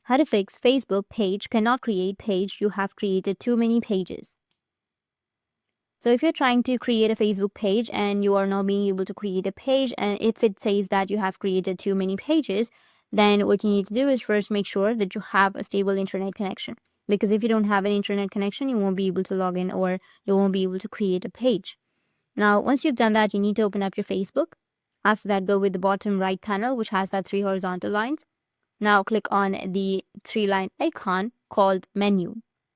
How to fix Facebook page cannot create page, you have created too many pages. So if you're trying to create a Facebook page and you are not being able to create a page, and if it says that you have created too many pages, then what you need to do is first make sure that you have a stable internet connection. Because if you don't have an internet connection, you won't be able to log in or you won't be able to create a page. Now, once you've done that, you need to open up your Facebook. After that, go with the bottom right panel, which has that 3 horizontal lines. Now click on the 3-line icon called menu,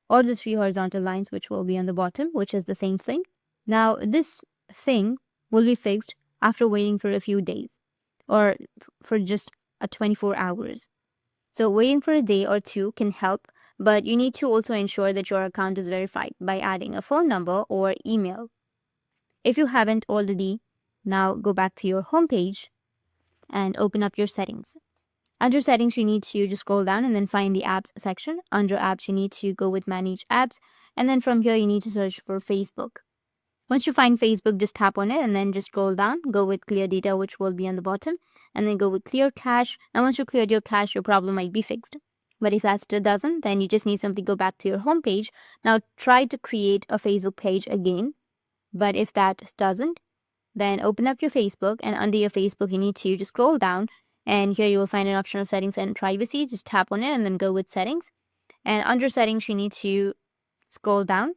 or the 3 horizontal lines which will be on the bottom, which is the same thing. Now this thing will be fixed after waiting for a few days or for just 24 hours. So waiting for a day or two can help, but you need to also ensure that your account is verified by adding a phone number or email. If you haven't already, now go back to your home page and open up your settings. Under settings, you need to just scroll down and then find the apps section. Under apps, you need to go with manage apps. And then from here, you need to search for Facebook. Once you find Facebook, just tap on it and then just scroll down. Go with clear data, which will be on the bottom. And then go with clear cache. Now, once you cleared your cache, your problem might be fixed. But if that still doesn't, then you just need simply go back to your home page. Now, try to create a Facebook page again. But if that doesn't, then open up your Facebook. And under your Facebook, you need to just scroll down. And here you will find an option of settings and privacy. Just tap on it and then go with settings. And under settings, you need to scroll down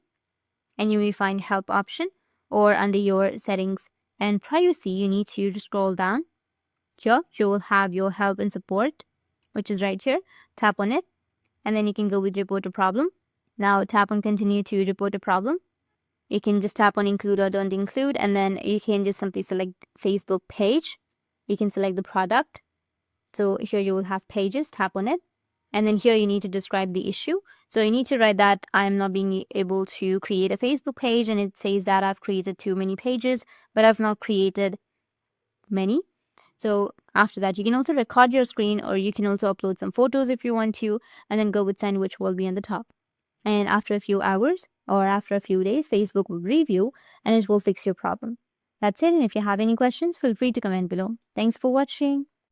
and you will find help option, or under your settings and privacy, you need to scroll down. Here you will have your help and support, which is right here. Tap on it and then you can go with report a problem. Now tap on continue to report a problem. You can just tap on include or don't include, and then you can just simply select Facebook page. You can select the product. So here you will have pages, tap on it. And then here you need to describe the issue. So you need to write that I'm not being able to create a Facebook page, and it says that I've created too many pages, but I've not created many. So after that, you can also record your screen, or you can also upload some photos if you want to, and then go with send, which will be on the top. And after a few hours or after a few days, Facebook will review and it will fix your problem. That's it. And if you have any questions, feel free to comment below. Thanks for watching.